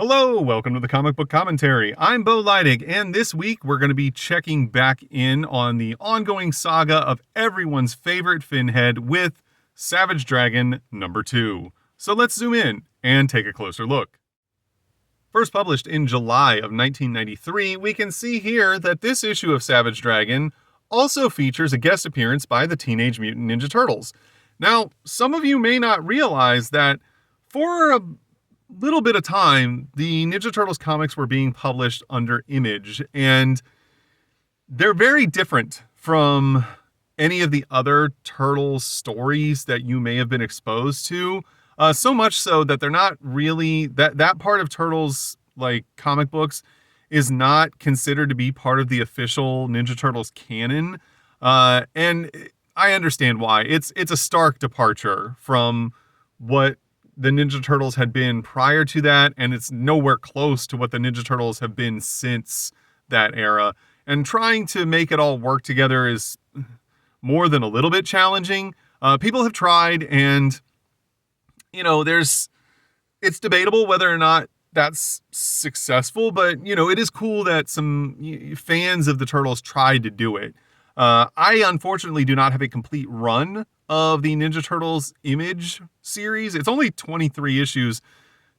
Hello, welcome to the Comic Book Commentary. I'm Bo Leidig, and this week we're going to be checking back in on the ongoing saga of everyone's favorite Finhead with Savage Dragon number 2. So let's zoom in and take a closer look. First published in July of 1993, we can see here that this issue of Savage Dragon also features a guest appearance by the Teenage Mutant Ninja Turtles. Now, some of you may not realize that for a little bit of time, the Ninja Turtles comics were being published under Image, and they're very different from any of the other Turtles stories that you may have been exposed to. So much so that they're not really, that part of Turtles, like comic books, is not considered to be part of the official Ninja Turtles canon. And I understand why. It's a stark departure from what the Ninja Turtles had been prior to that, and it's nowhere close to what the Ninja Turtles have been since that era. And trying to make it all work together is more than a little bit challenging. People have tried, and it's debatable whether or not that's successful, but it is cool that some fans of the Turtles tried to do it. I unfortunately do not have a complete run of the Ninja Turtles Image series. It's only 23 issues,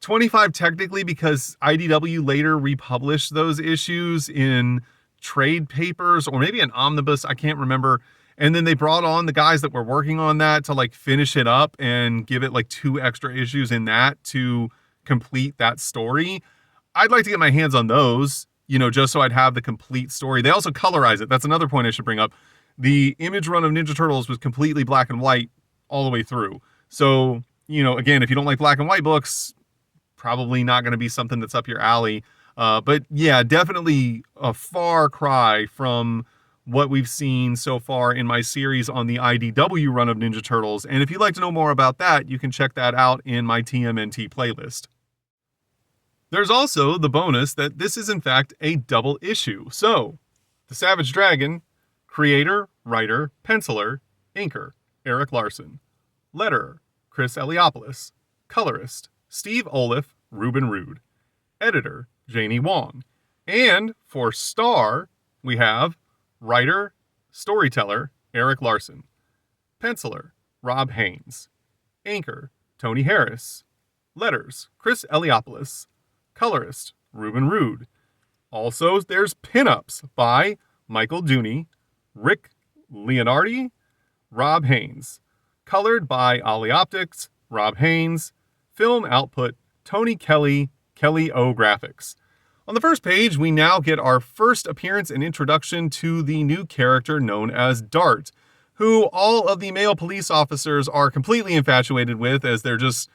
25 technically because IDW later republished those issues in trade papers or maybe an omnibus, I can't remember. And then they brought on the guys that were working on that to finish it up and give it 2 extra issues in that to complete that story. I'd like to get my hands on those, just so I'd have the complete story. They also colorize it. That's another point I should bring up. The Image run of Ninja Turtles was completely black and white all the way through. So, again, if you don't like black and white books, probably not going to be something that's up your alley. But yeah, definitely a far cry from what we've seen so far in my series on the IDW run of Ninja Turtles. And if you'd like to know more about that, you can check that out in my TMNT playlist. There's also the bonus that this is in fact a double issue. So, the Savage Dragon, creator, writer, penciler, inker, Erik Larsen. Letterer, Chris Eliopoulos. Colorist, Steve Oliff, Ruben Rude. Editor, Janie Wong. And for star, we have writer, storyteller, Erik Larsen. Penciler, Rob Haynes. Inker, Tony Harris. Letters, Chris Eliopoulos. Colorist, Ruben Rude. Also, there's pinups by Michael Dooney, Rick Leonardi, Rob Haynes. Colored by Ollie Optics, Rob Haynes. Film output, Tony Kelly, Kelly O Graphics. On the first page, we now get our first appearance and introduction to the new character known as Dart, who all of the male police officers are completely infatuated with as they're just,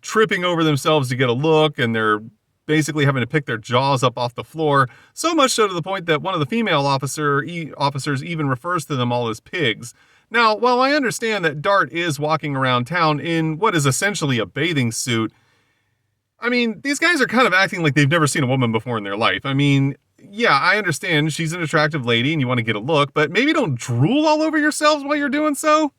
tripping over themselves to get a look, and they're basically having to pick their jaws up off the floor, so much so to the point that one of the female officers even refers to them all as pigs. Now, while I understand that Dart is walking around town in what is essentially a bathing suit, these guys are kind of acting like they've never seen a woman before in their life. Yeah, I understand she's an attractive lady and you want to get a look, but maybe don't drool all over yourselves while you're doing so.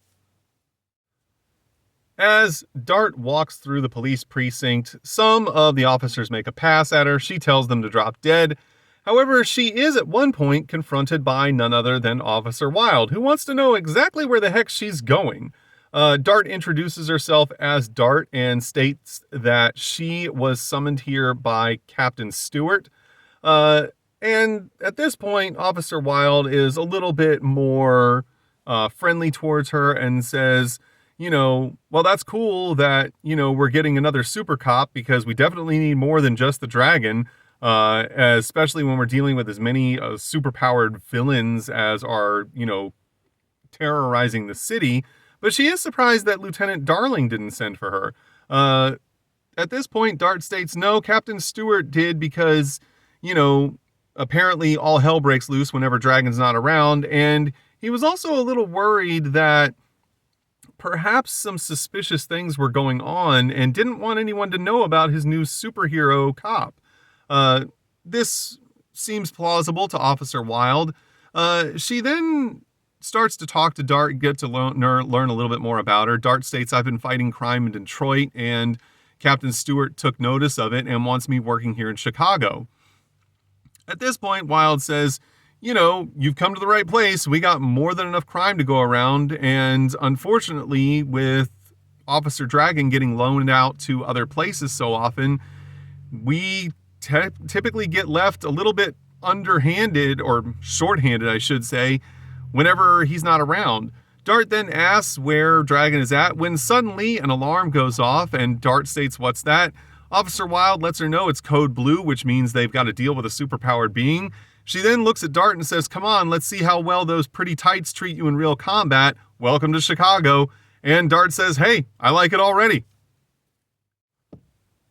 As Dart walks through the police precinct, some of the officers make a pass at her. She tells them to drop dead. However, she is at one point confronted by none other than Officer Wilde, who wants to know exactly where the heck she's going. Dart introduces herself as Dart and states that she was summoned here by Captain Stewart. And at this point, Officer Wilde is a little bit more friendly towards her and says, well, that's cool that, we're getting another super cop because we definitely need more than just the dragon, especially when we're dealing with as many superpowered villains as are, terrorizing the city. But she is surprised that Lieutenant Darling didn't send for her. At this point, Dart states, no, Captain Stewart did because, apparently all hell breaks loose whenever Dragon's not around. And he was also a little worried that perhaps some suspicious things were going on and didn't want anyone to know about his new superhero cop. This seems plausible to Officer Wilde. She then starts to talk to Dart, get to learn a little bit more about her. Dart states, I've been fighting crime in Detroit, and, Captain Stewart took notice of it and wants me working here in Chicago. At this point, Wilde says, you've come to the right place. We got more than enough crime to go around. And unfortunately, with Officer Dragon getting loaned out to other places so often, we typically get left a little bit underhanded, or shorthanded, I should say, whenever he's not around. Dart then asks where Dragon is at when suddenly an alarm goes off and Dart states, "What's that?" Officer Wilde lets her know it's code blue, which means they've got to deal with a superpowered being. She then looks at Dart and says, "Come on, let's see how well those pretty tights treat you in real combat. Welcome to Chicago." And Dart says, "Hey, I like it already."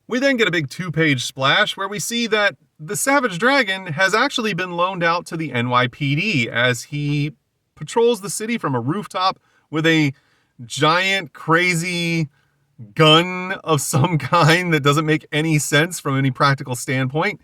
We then get a big 2-page splash where we see that the Savage Dragon has actually been loaned out to the NYPD as he patrols the city from a rooftop with a giant, crazy gun of some kind that doesn't make any sense from any practical standpoint.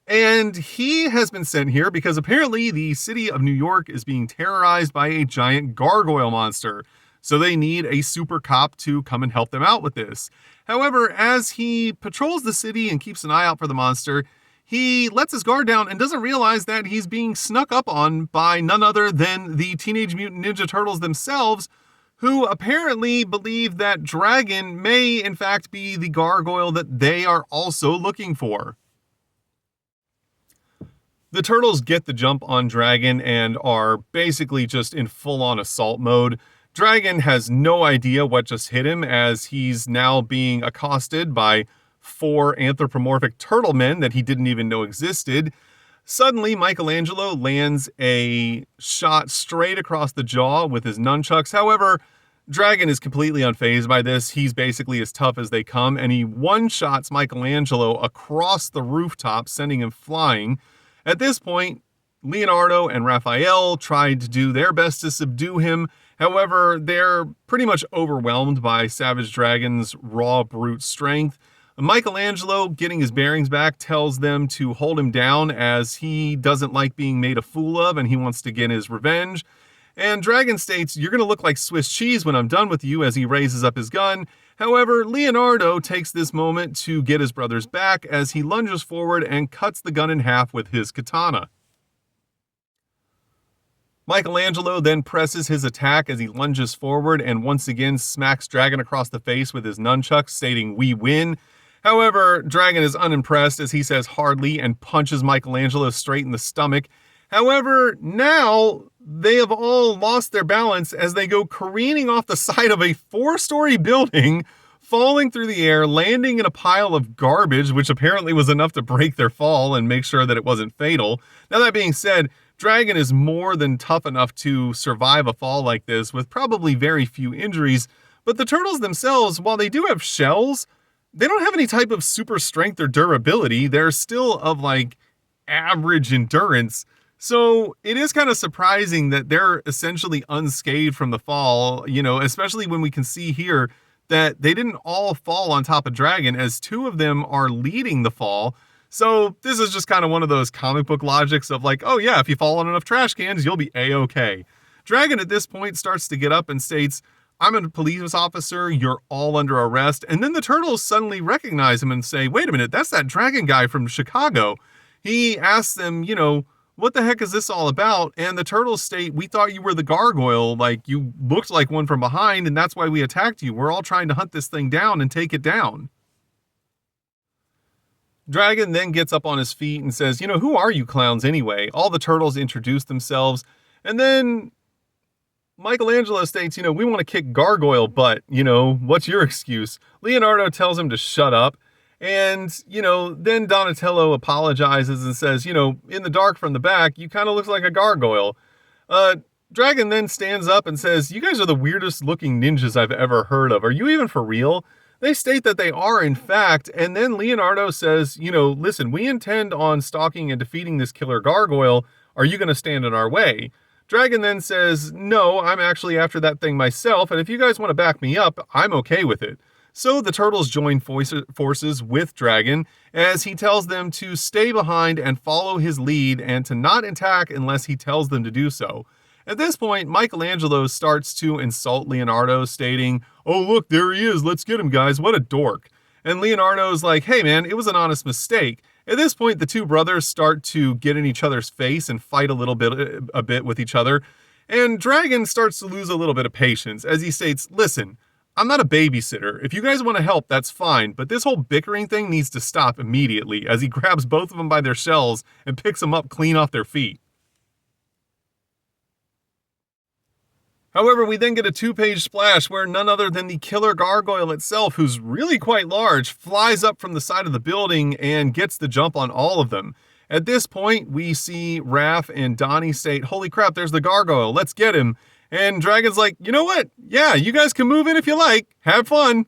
And he has been sent here because apparently the city of New York is being terrorized by a giant gargoyle monster. So they need a super cop to come and help them out with this. However, as he patrols the city and keeps an eye out for the monster, he lets his guard down and doesn't realize that he's being snuck up on by none other than the Teenage Mutant Ninja Turtles themselves, who apparently believe that Dragon may in fact be the gargoyle that they are also looking for. The Turtles get the jump on Dragon and are basically just in full-on assault mode. Dragon has no idea what just hit him as he's now being accosted by 4 anthropomorphic turtle men that he didn't even know existed. Suddenly, Michelangelo lands a shot straight across the jaw with his nunchucks. However, Dragon is completely unfazed by this. He's basically as tough as they come, and he one-shots Michelangelo across the rooftop, sending him flying. At this point, Leonardo and Raphael tried to do their best to subdue him. However, they're pretty much overwhelmed by Savage Dragon's raw brute strength. Michelangelo, getting his bearings back, tells them to hold him down as he doesn't like being made a fool of and he wants to get his revenge. And Dragon states, "You're going to look like Swiss cheese when I'm done with you," as he raises up his gun. However, Leonardo takes this moment to get his brothers back as he lunges forward and cuts the gun in half with his katana. Michelangelo then presses his attack as he lunges forward and once again smacks Dragon across the face with his nunchucks, stating, "We win." However, Dragon is unimpressed as he says hardly and punches Michelangelo straight in the stomach. However, now they have all lost their balance as they go careening off the side of a 4-story building, falling through the air, landing in a pile of garbage, which apparently was enough to break their fall and make sure that it wasn't fatal. Now, that being said, Dragon is more than tough enough to survive a fall like this with probably very few injuries, but the turtles themselves, while they do have shells, they don't have any type of super strength or durability. They're still of like average endurance. So it is kind of surprising that they're essentially unscathed from the fall, especially when we can see here that they didn't all fall on top of Dragon, as 2 of them are leading the fall. So this is just kind of one of those comic book logics of like, oh yeah, if you fall on enough trash cans, you'll be A-okay. Dragon at this point starts to get up and states, "I'm a police officer, you're all under arrest." And then the turtles suddenly recognize him and say, "Wait a minute, that's that Dragon guy from Chicago." He asks them, "What the heck is this all about?" And the turtles state, "We thought you were the gargoyle, like you looked like one from behind, and that's why we attacked you. We're all trying to hunt this thing down and take it down." Dragon then gets up on his feet and says, "Who are you clowns anyway?" All the turtles introduce themselves, and then Michelangelo states, "We want to kick gargoyle butt, what's your excuse?" Leonardo tells him to shut up, and, then Donatello apologizes and says, "In the dark from the back, you kind of look like a gargoyle." Dragon then stands up and says, "You guys are the weirdest looking ninjas I've ever heard of. Are you even for real?" They state that they are, in fact, and then Leonardo says, "Listen, we intend on stalking and defeating this killer gargoyle. Are you going to stand in our way?" Dragon then says, "No, I'm actually after that thing myself, and if you guys want to back me up, I'm okay with it." So the turtles join forces with Dragon as he tells them to stay behind and follow his lead and to not attack unless he tells them to do so. At this point, Michelangelo starts to insult Leonardo, stating, "Oh look, there he is, let's get him guys, what a dork." And Leonardo's like, hey man, it was an honest mistake. At this point, the two brothers start to get in each other's face and fight a bit with each other. And Dragon starts to lose a little bit of patience as he states, listen, I'm not a babysitter. If you guys want to help, that's fine, but this whole bickering thing needs to stop immediately, as he grabs both of them by their shells and picks them up clean off their feet. However, we then get a 2-page splash where none other than the killer gargoyle itself, who's really quite large, flies up from the side of the building and gets the jump on all of them. At this point, we see Raph and Donnie state, holy crap, there's the gargoyle, let's get him. And Dragon's like, you know what? Yeah, you guys can move in if you like. Have fun.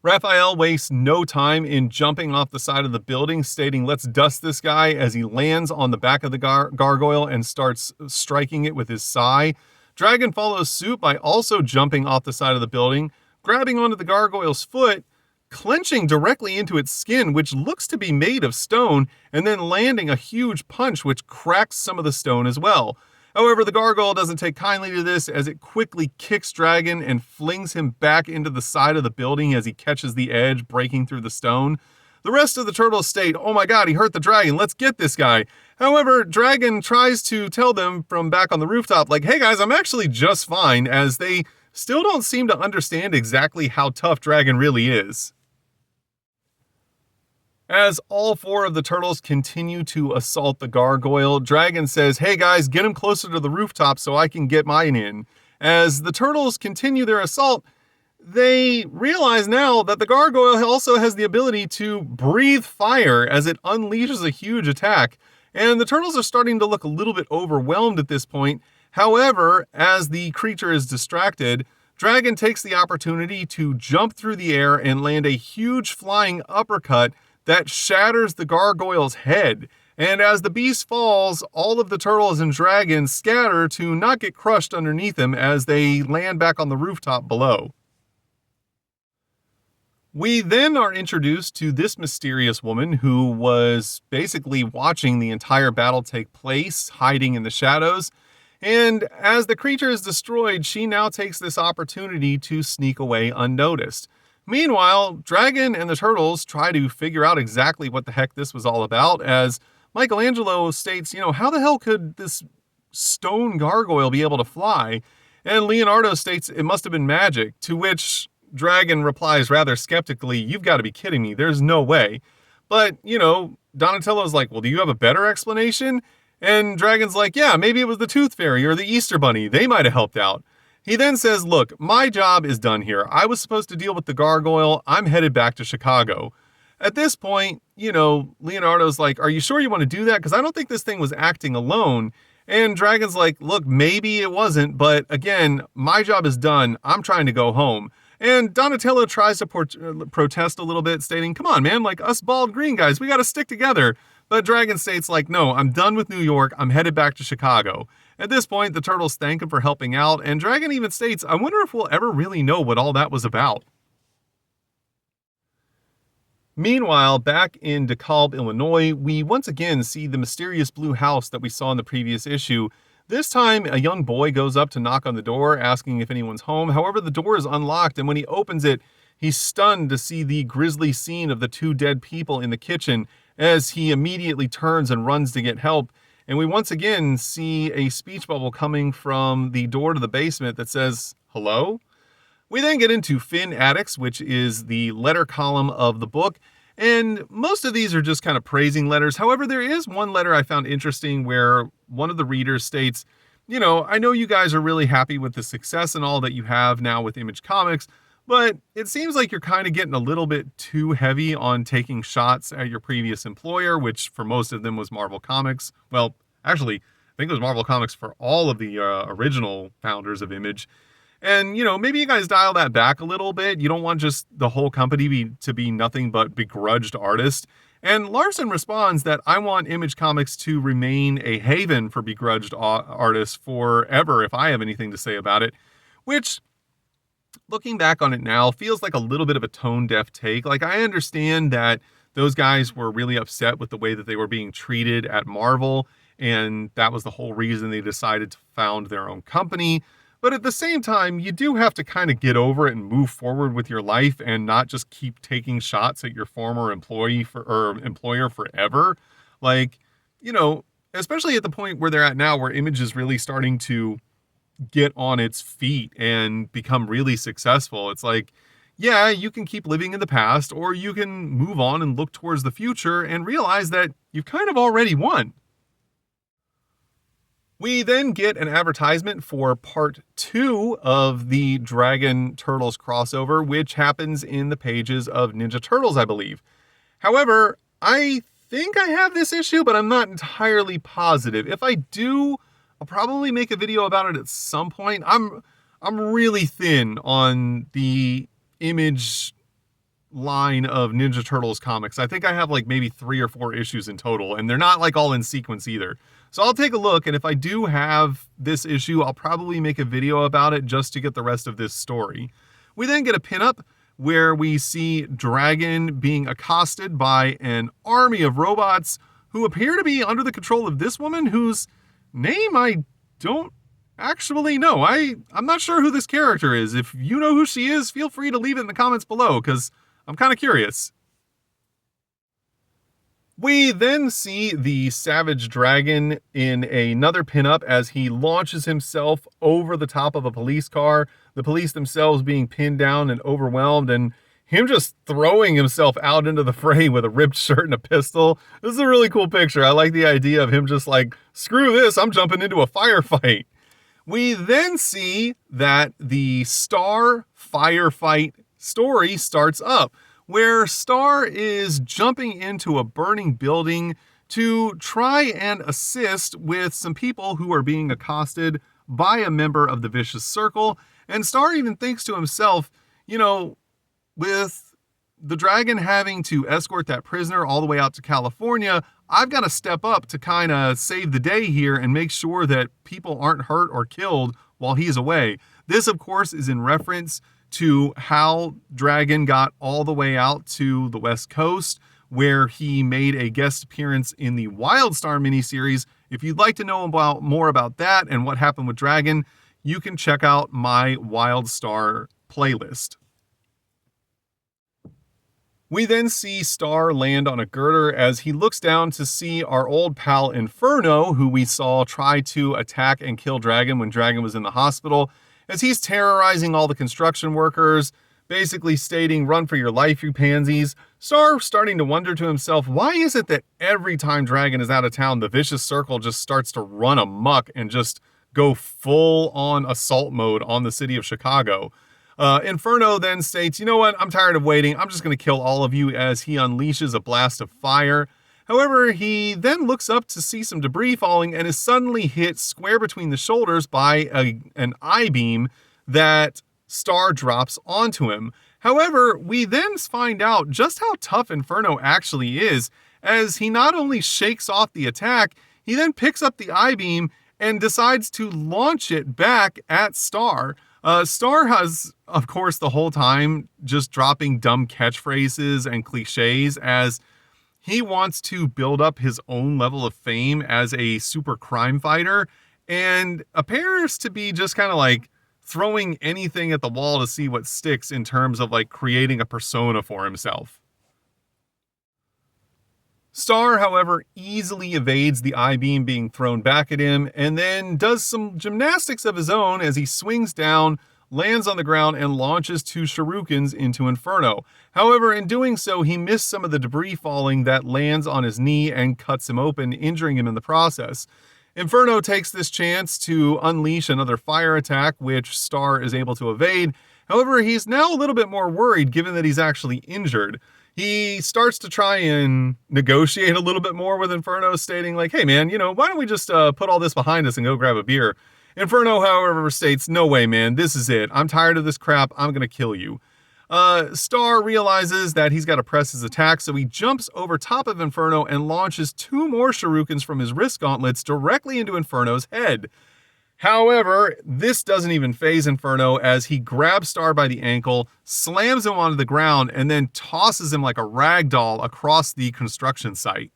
Raphael wastes no time in jumping off the side of the building, stating, let's dust this guy, as he lands on the back of the gargoyle and starts striking it with his sai. Dragon follows suit by also jumping off the side of the building, grabbing onto the gargoyle's foot, clenching directly into its skin, which looks to be made of stone, and then landing a huge punch which cracks some of the stone as well. However, the gargoyle doesn't take kindly to this, as it quickly kicks Dragon and flings him back into the side of the building as he catches the edge, breaking through the stone. The rest of the turtles state, oh my god, he hurt the dragon, let's get this guy. However, Dragon tries to tell them from back on the rooftop, like, hey guys, I'm actually just fine, as they still don't seem to understand exactly how tough Dragon really is. As all 4 of the turtles continue to assault the gargoyle, Dragon says, hey guys, get him closer to the rooftop so I can get mine in. As the turtles continue their assault, they realize now that the gargoyle also has the ability to breathe fire as it unleashes a huge attack. And the turtles are starting to look a little bit overwhelmed at this point. However, as the creature is distracted, Dragon takes the opportunity to jump through the air and land a huge flying uppercut that shatters the gargoyle's head. And as the beast falls, all of the turtles and Dragon scatter to not get crushed underneath him as they land back on the rooftop below. We then are introduced to this mysterious woman who was basically watching the entire battle take place, hiding in the shadows. And as the creature is destroyed, she now takes this opportunity to sneak away unnoticed. Meanwhile, Dragon and the turtles try to figure out exactly what the heck this was all about, as Michelangelo states, how the hell could this stone gargoyle be able to fly? And Leonardo states it must have been magic, to which Dragon replies rather skeptically, you've got to be kidding me, there's no way. But, Donatello's like, well, do you have a better explanation? And Dragon's like, yeah, maybe it was the Tooth Fairy or the Easter Bunny, they might have helped out. He then says, look, my job is done here. I was supposed to deal with the gargoyle. I'm headed back to Chicago. At this point, Leonardo's like, are you sure you want to do that? Because I don't think this thing was acting alone. And Dragon's like, look, maybe it wasn't, but again, my job is done. I'm trying to go home. And Donatello tries to protest a little bit, stating, come on, man, like us bald green guys, we got to stick together. But Dragon states like, no, I'm done with New York. I'm headed back to Chicago. At this point, the turtles thank him for helping out, and Dragon even states, I wonder if we'll ever really know what all that was about. Meanwhile, back in DeKalb, Illinois, we once again see the mysterious blue house that we saw in the previous issue. This time, a young boy goes up to knock on the door, asking if anyone's home. However, the door is unlocked, and when he opens it, he's stunned to see the grisly scene of the 2 dead people in the kitchen, as he immediately turns and runs to get help. And we once again see a speech bubble coming from the door to the basement that says, hello? We then get into Finn Addicts, which is the letter column of the book. And most of these are just kind of praising letters. However, there is one letter I found interesting where one of the readers states, I know you guys are really happy with the success and all that you have now with Image Comics, but it seems like you're kind of getting a little bit too heavy on taking shots at your previous employer, which for most of them was Marvel Comics. Well, actually, I think it was Marvel Comics for all of the original founders of Image. And, maybe you guys dial that back a little bit. You don't want just the whole company to be nothing but begrudged artists. And Larson responds that I want Image Comics to remain a haven for begrudged artists forever if I have anything to say about it, which, looking back on it now, feels like a little bit of a tone-deaf take. Like, I understand that those guys were really upset with the way that they were being treated at Marvel, and that was the whole reason they decided to found their own company. But at the same time, you do have to kind of get over it and move forward with your life and not just keep taking shots at your former employer forever. Like, you know, especially at the point where they're at now, where Image is really starting to get on its feet and become really successful. It's like, yeah, you can keep living in the past, or you can move on and look towards the future and realize that you've kind of already won. We then get an advertisement for part 2 of the Dragon Turtles crossover, which happens in the pages of Ninja Turtles, I believe. However, I think I have this issue, but I'm not entirely positive. If I do, I'll probably make a video about it at some point. I'm really thin on the Image line of Ninja Turtles comics. I think I have like maybe 3 or 4 issues in total, and they're not like all in sequence either. So I'll take a look, and if I do have this issue, I'll probably make a video about it just to get the rest of this story. We then get a pinup where we see Dragon being accosted by an army of robots who appear to be under the control of this woman whose name I don't actually know. I'm not sure who this character is. If you know who she is, feel free to leave it in the comments below, because I'm kind of curious. We then see the Savage Dragon in another pinup as he launches himself over the top of a police car, the police themselves being pinned down and overwhelmed, and him just throwing himself out into the fray with a ripped shirt and a pistol. This is a really cool picture. I like the idea of him just like, screw this, I'm jumping into a firefight. We then see that the Star firefight story starts up, where Star is jumping into a burning building to try and assist with some people who are being accosted by a member of the Vicious Circle. And Star even thinks to himself, you know, with the Dragon having to escort that prisoner all the way out to California, I've got to step up to kind of save the day here and make sure that people aren't hurt or killed while he's away. This, of course, is in reference to how Dragon got all the way out to the West Coast, where he made a guest appearance in the Wildstar miniseries. If you'd like to know more about that and what happened with Dragon, you can check out my Wildstar playlist. We then see Star land on a girder as he looks down to see our old pal Inferno, who we saw try to attack and kill Dragon when Dragon was in the hospital, as he's terrorizing all the construction workers, basically stating, "Run for your life, you pansies." Star starting to wonder to himself, why is it that every time Dragon is out of town, the Vicious Circle just starts to run amok and just go full-on assault mode on the city of Chicago? Inferno then states, "You know what, I'm tired of waiting. I'm just going to kill all of you," as he unleashes a blast of fire. However, he then looks up to see some debris falling and is suddenly hit square between the shoulders by an I-beam that Star drops onto him. However, we then find out just how tough Inferno actually is, as he not only shakes off the attack, he then picks up the I-beam and decides to launch it back at Star. Star has, of course, the whole time just dropping dumb catchphrases and cliches as he wants to build up his own level of fame as a super crime fighter, and appears to be just kind of like throwing anything at the wall to see what sticks in terms of like creating a persona for himself. Star, however, easily evades the I-beam being thrown back at him and then does some gymnastics of his own as he swings down, lands on the ground, and launches 2 shurikens into Inferno. However, in doing so, he missed some of the debris falling that lands on his knee and cuts him open, injuring him in the process. Inferno takes this chance to unleash another fire attack, which Star is able to evade. However, he's now a little bit more worried given that he's actually injured. He starts to try and negotiate a little bit more with Inferno, stating like, "Hey man, you know, why don't we just put all this behind us and go grab a beer?" Inferno, however, states, "No way, man, this is it. I'm tired of this crap. I'm gonna kill you." Star realizes that he's got to press his attack, so he jumps over top of Inferno and launches 2 more shurikens from his wrist gauntlets directly into Inferno's head. However, this doesn't even faze Inferno as he grabs Star by the ankle, slams him onto the ground, and then tosses him like a rag doll across the construction site.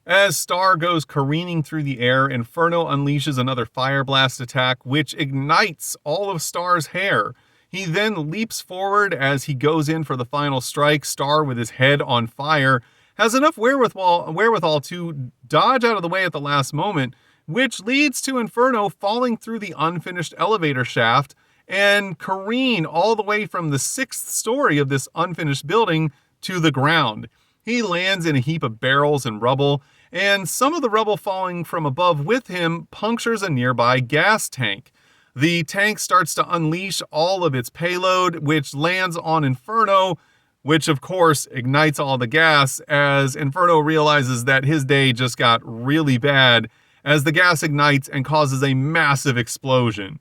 As Star goes careening through the air, Inferno unleashes another fire blast attack, which ignites all of Star's hair. He then leaps forward as he goes in for the final strike. Star, with his head on fire, has enough wherewithal to dodge out of the way at the last moment, which leads to Inferno falling through the unfinished elevator shaft and careen all the way from the 6th story of this unfinished building to the ground. He lands in a heap of barrels and rubble, and some of the rubble falling from above with him punctures a nearby gas tank. The tank starts to unleash all of its payload, which lands on Inferno, which of course ignites all the gas as Inferno realizes that his day just got really bad as the gas ignites and causes a massive explosion.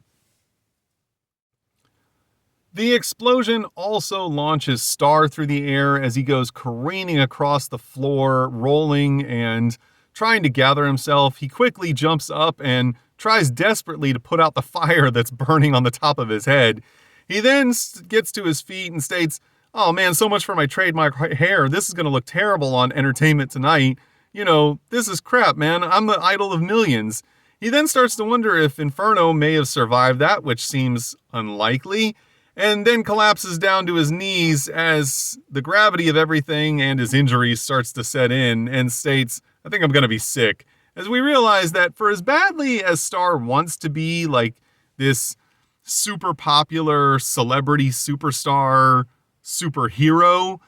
The explosion also launches Star through the air as he goes careening across the floor, rolling and trying to gather himself. He quickly jumps up and tries desperately to put out the fire that's burning on the top of his head. He then gets to his feet and states, "Oh man, so much for my trademark hair. This is going to look terrible on Entertainment Tonight. You know, this is crap, man. I'm the idol of millions." He then starts to wonder if Inferno may have survived that, which seems unlikely, and then collapses down to his knees as the gravity of everything and his injuries starts to set in and states, "I think I'm going to be sick." As we realize that for as badly as Star wants to be like this super popular celebrity superstar superhero,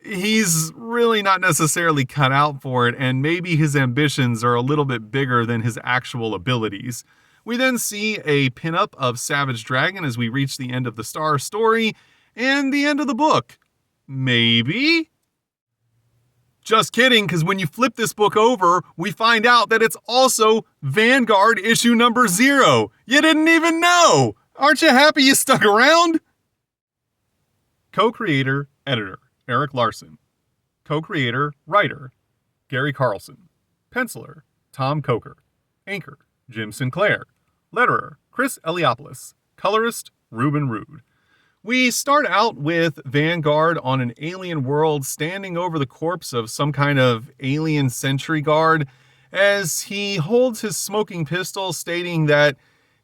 he's really not necessarily cut out for it, and maybe his ambitions are a little bit bigger than his actual abilities. We then see a pinup of Savage Dragon as we reach the end of the Star story and the end of the book. Maybe? Just kidding, because when you flip this book over, we find out that it's also Vanguard issue number 0. You didn't even know! Aren't you happy you stuck around? Co-creator, editor, Eric Larson. Co-creator, writer, Gary Carlson. Penciler, Tom Coker. Anchor, Jim Sinclair. Letterer, Chris Eliopoulos. Colorist, Ruben Rude. We start out with Vanguard on an alien world standing over the corpse of some kind of alien sentry guard as he holds his smoking pistol, stating that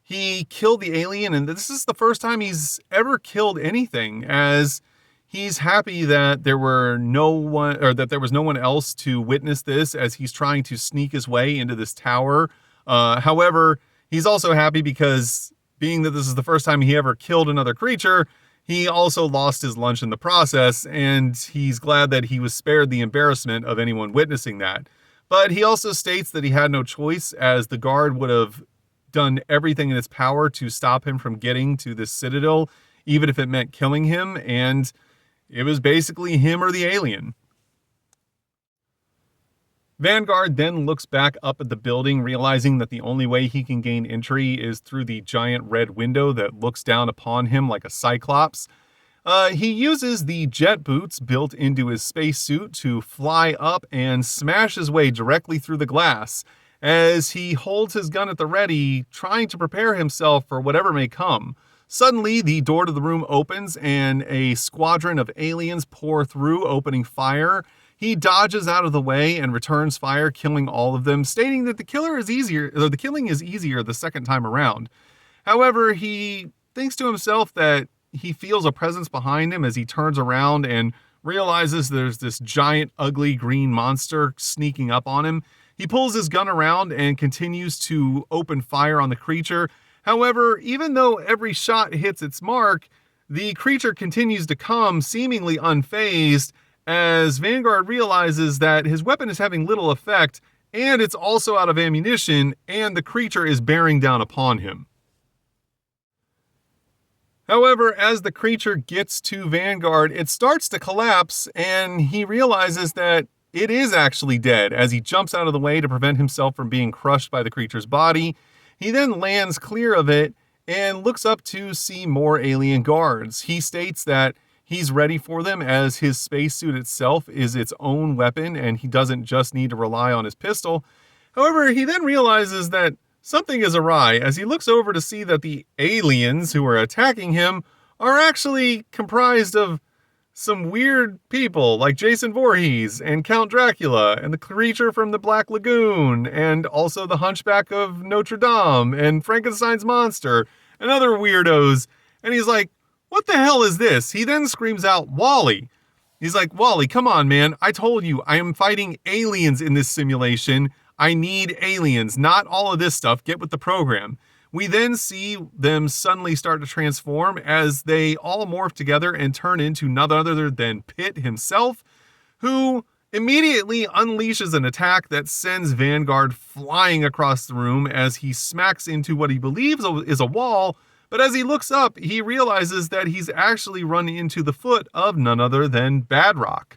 he killed the alien and this is the first time he's ever killed anything, as he's happy that there was no one else to witness this as he's trying to sneak his way into this tower. However, he's also happy because being that this is the first time he ever killed another creature, he also lost his lunch in the process, and he's glad that he was spared the embarrassment of anyone witnessing that. But he also states that he had no choice, as the guard would have done everything in its power to stop him from getting to this citadel, even if it meant killing him, and it was basically him or the alien. Vanguard then looks back up at the building, realizing that the only way he can gain entry is through the giant red window that looks down upon him like a cyclops. He uses the jet boots built into his spacesuit to fly up and smash his way directly through the glass as he holds his gun at the ready, trying to prepare himself for whatever may come. Suddenly, the door to the room opens and a squadron of aliens pour through, opening fire. He dodges out of the way and returns fire, killing all of them, stating that the killing is easier the second time around. However, he thinks to himself that he feels a presence behind him as he turns around and realizes there's this giant, ugly green monster sneaking up on him. He pulls his gun around and continues to open fire on the creature. However, even though every shot hits its mark, the creature continues to come, seemingly unfazed, as Vanguard realizes that his weapon is having little effect, and it's also out of ammunition, and the creature is bearing down upon him. However, as the creature gets to Vanguard, it starts to collapse, and he realizes that it is actually dead as he jumps out of the way to prevent himself from being crushed by the creature's body. He then lands clear of it and looks up to see more alien guards. He states that he's ready for them as his spacesuit itself is its own weapon and he doesn't just need to rely on his pistol. However, he then realizes that something is awry as he looks over to see that the aliens who are attacking him are actually comprised of some weird people like Jason Voorhees and Count Dracula and the creature from the Black Lagoon and also the Hunchback of Notre Dame and Frankenstein's monster and other weirdos. And he's like, what the hell is this? He then screams out, Wally. He's like, Wally, come on, man. I told you, I am fighting aliens in this simulation. I need aliens, not all of this stuff. Get with the program. We then see them suddenly start to transform as they all morph together and turn into none other than Pitt himself, who immediately unleashes an attack that sends Vanguard flying across the room as he smacks into what he believes is a wall. But as he looks up, he realizes that he's actually run into the foot of none other than Badrock.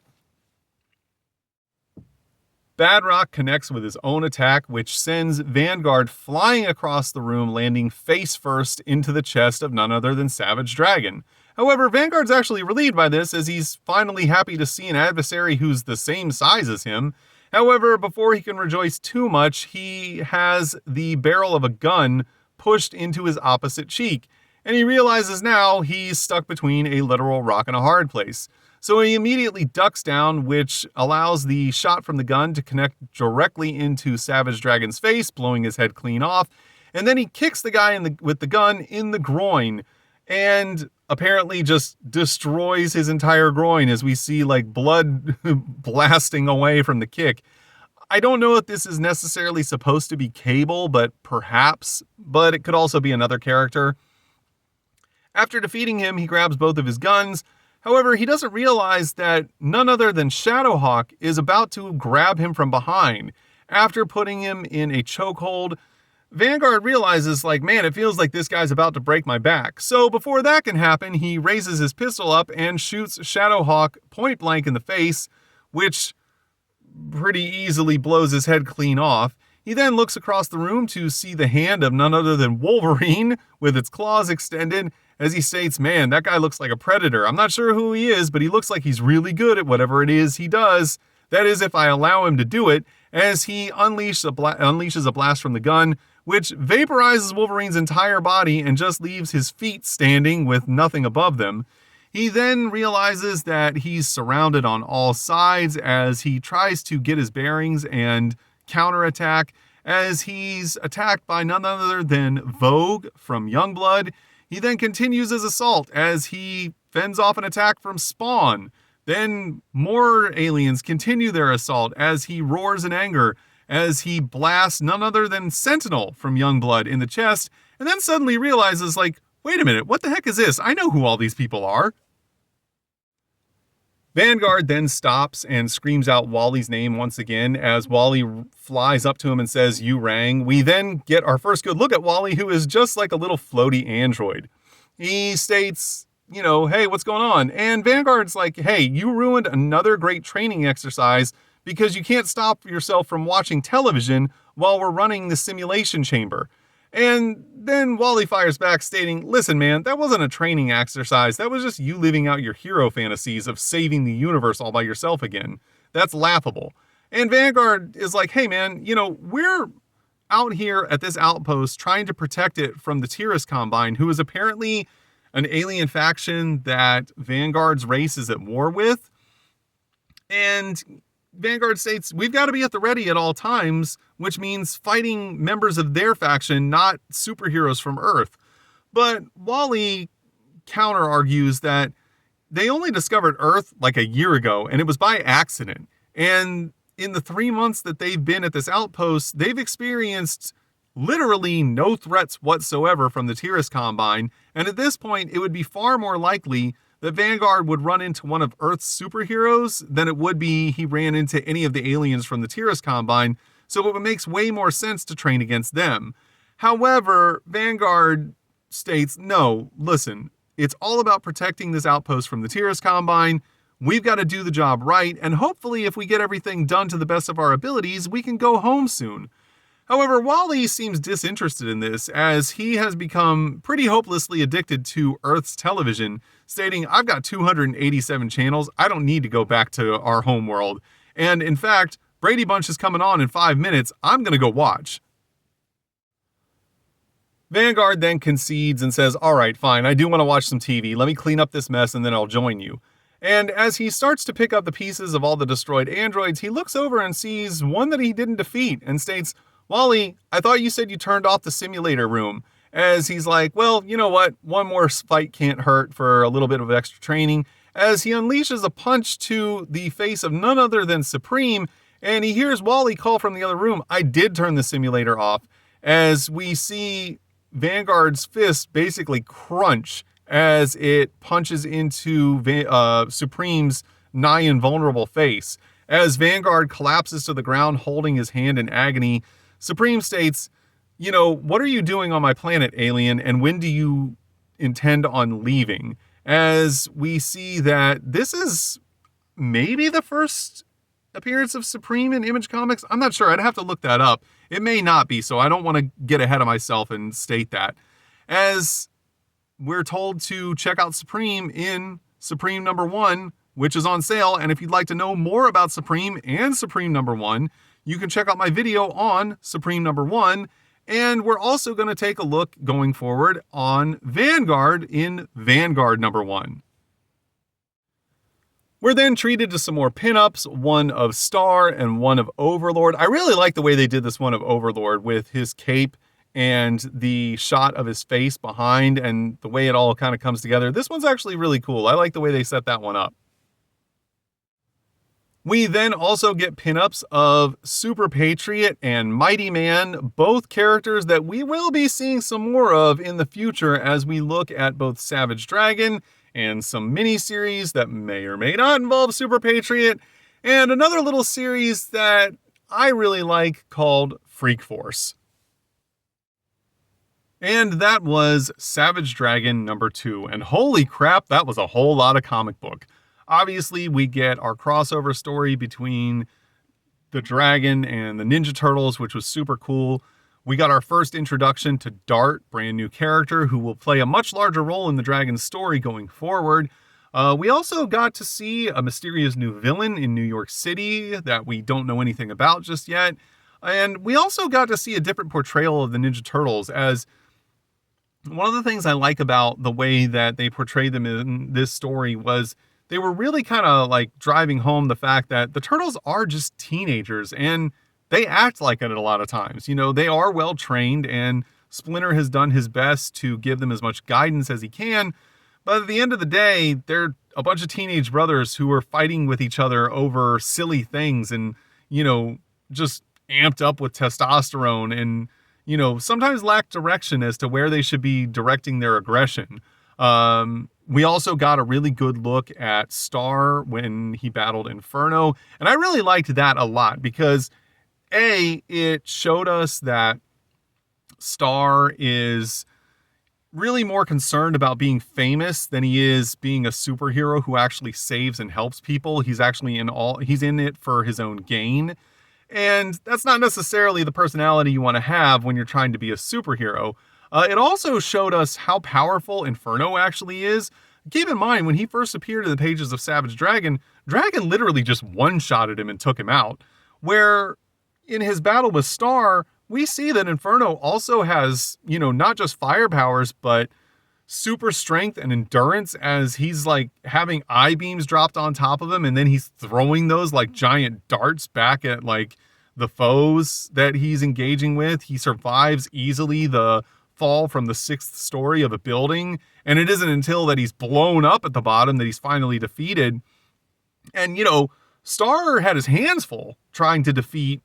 Badrock connects with his own attack, which sends Vanguard flying across the room, landing face first into the chest of none other than Savage Dragon. However, Vanguard's actually relieved by this, as he's finally happy to see an adversary who's the same size as him. However, before he can rejoice too much, he has the barrel of a gun pushed into his opposite cheek, and he realizes now he's stuck between a literal rock and a hard place. So he immediately ducks down, which allows the shot from the gun to connect directly into Savage Dragon's face, blowing his head clean off. And then he kicks the guy with the gun in the groin and apparently just destroys his entire groin as we see like blood blasting away from the kick. I don't know if this is necessarily supposed to be Cable, but perhaps, but it could also be another character. After defeating him, he grabs both of his guns. However, he doesn't realize that none other than Shadowhawk is about to grab him from behind. After putting him in a chokehold, Vanguard realizes, like, man, it feels like this guy's about to break my back. So before that can happen, he raises his pistol up and shoots Shadowhawk point blank in the face, which pretty easily blows his head clean off. He then looks across the room to see the hand of none other than Wolverine with its claws extended as he states, man, that guy looks like a predator. I'm not sure who he is, but he looks like he's really good at whatever it is he does. That is, if I allow him to do it, as he unleashes a blast from the gun, which vaporizes Wolverine's entire body and just leaves his feet standing with nothing above them. He then realizes that he's surrounded on all sides as he tries to get his bearings and counterattack, as he's attacked by none other than Vogue from Youngblood. He then continues his assault as he fends off an attack from Spawn. Then more aliens continue their assault as he roars in anger, as he blasts none other than Sentinel from Youngblood in the chest, and then suddenly realizes, like, wait a minute, what the heck is this? I know who all these people are. Vanguard then stops and screams out Wally's name once again as Wally flies up to him and says, you rang. We then get our first good look at Wally, who is just like a little floaty android. He states, hey, what's going on? And Vanguard's like, hey, you ruined another great training exercise because you can't stop yourself from watching television while we're running the simulation chamber. And then Wally fires back stating, listen, man, that wasn't a training exercise. That was just you living out your hero fantasies of saving the universe all by yourself again. That's laughable. And Vanguard is like, hey, man, we're out here at this outpost trying to protect it from the Tiras Combine, who is apparently an alien faction that Vanguard's race is at war with. And Vanguard states, we've got to be at the ready at all times, which means fighting members of their faction, not superheroes from Earth. But Wally counter-argues that they only discovered Earth like a year ago, and it was by accident. And in the 3 months that they've been at this outpost, they've experienced literally no threats whatsoever from the Tiras Combine, and at this point, it would be far more likely that Vanguard would run into one of Earth's superheroes than it would be he ran into any of the aliens from the Tiras Combine, so it makes way more sense to train against them. However, Vanguard states, no, listen, it's all about protecting this outpost from the Tiras Combine. We've got to do the job right, and hopefully if we get everything done to the best of our abilities, we can go home soon. However, Wally seems disinterested in this as he has become pretty hopelessly addicted to Earth's television, stating, I've got 287 channels, I don't need to go back to our home world. And in fact, Brady Bunch is coming on in 5 minutes, I'm going to go watch. Vanguard then concedes and says, all right, fine, I do want to watch some TV, let me clean up this mess and then I'll join you. And as he starts to pick up the pieces of all the destroyed androids, he looks over and sees one that he didn't defeat and states, "Wally, I thought you said you turned off the simulator room." As he's like, well, you know what? One more fight can't hurt for a little bit of extra training. As he unleashes a punch to the face of none other than Supreme, and he hears Wally call from the other room, "I did turn the simulator off." As we see Vanguard's fist basically crunch as it punches into Supreme's nigh invulnerable face. As Vanguard collapses to the ground holding his hand in agony, Supreme states, "What are you doing on my planet, alien, and when do you intend on leaving?" As we see that this is maybe the first appearance of Supreme in Image Comics. I'm not sure. I'd have to look that up. It may not be, so I don't want to get ahead of myself and state that. As we're told to check out Supreme in Supreme #1, which is on sale. And if you'd like to know more about Supreme and Supreme #1, you can check out my video on Supreme #1. And we're also going to take a look going forward on Vanguard in Vanguard #1. We're then treated to some more pinups, one of Star and one of Overlord. I really like the way they did this one of Overlord with his cape and the shot of his face behind and the way it all kind of comes together. This one's actually really cool. I like the way they set that one up. We then also get pinups of Super Patriot and Mighty Man, both characters that we will be seeing some more of in the future as we look at both Savage Dragon and some mini-series that may or may not involve Super Patriot, and another little series that I really like called Freak Force. And that was Savage Dragon #2, and holy crap, that was a whole lot of comic book. Obviously, we get our crossover story between the dragon and the Ninja Turtles, which was super cool. We got our first introduction to Dart, brand new character who will play a much larger role in the dragon's story going forward. We also got to see a mysterious new villain in New York City that we don't know anything about just yet. And we also got to see a different portrayal of the Ninja Turtles, as one of the things I like about the way that they portrayed them in this story was they were really kind of like driving home the fact that the Turtles are just teenagers and they act like it a lot of times. They are well trained, and Splinter has done his best to give them as much guidance as he can. But at the end of the day, they're a bunch of teenage brothers who are fighting with each other over silly things and, just amped up with testosterone and, sometimes lack direction as to where they should be directing their aggression. We also got a really good look at Star when he battled Inferno. And I really liked that a lot because it showed us that Star is really more concerned about being famous than he is being a superhero who actually saves and helps people. He's actually he's in it for his own gain. And that's not necessarily the personality you want to have when you're trying to be a superhero. It also showed us how powerful Inferno actually is. Keep in mind, when he first appeared in the pages of Savage Dragon, Dragon literally just one-shotted him and took him out. Where in his battle with Star, we see that Inferno also has, not just fire powers, but super strength and endurance, as he's like having I-beams dropped on top of him, and then he's throwing those like giant darts back at like the foes that he's engaging with. He survives easily the fall from the 6th story of a building, and it isn't until that he's blown up at the bottom that he's finally defeated. And Star had his hands full trying to defeat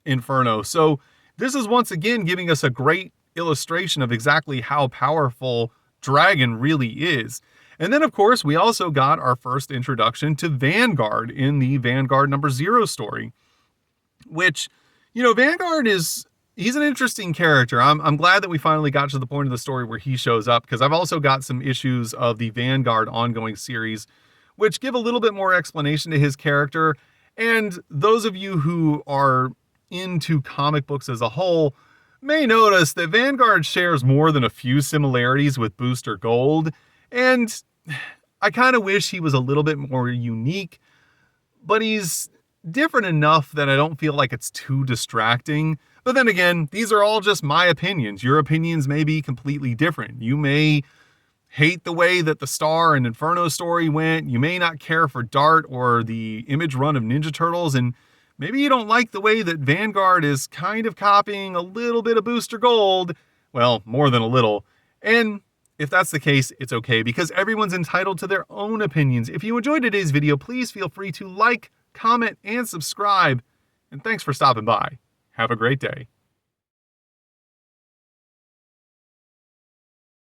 Inferno. So this is once again giving us a great illustration of exactly how powerful Dragon really is. And then, of course, we also got our first introduction to Vanguard in the Vanguard #0 story, which, Vanguard he's an interesting character. I'm glad that we finally got to the point of the story where he shows up, because I've also got some issues of the Vanguard ongoing series, which give a little bit more explanation to his character. And those of you who are into comic books as a whole may notice that Vanguard shares more than a few similarities with Booster Gold, and I kind of wish he was a little bit more unique, but he's different enough that I don't feel like it's too distracting. But then again, these are all just my opinions. Your opinions may be completely different. You may hate the way that the Star and Inferno story went. You may not care for Dart or the Image run of Ninja Turtles, and maybe you don't like the way that Vanguard is kind of copying a little bit of Booster Gold. Well, more than a little. And if that's the case, it's okay, because everyone's entitled to their own opinions. If you enjoyed today's video, please feel free to like, comment, and subscribe. And thanks for stopping by. Have a great day.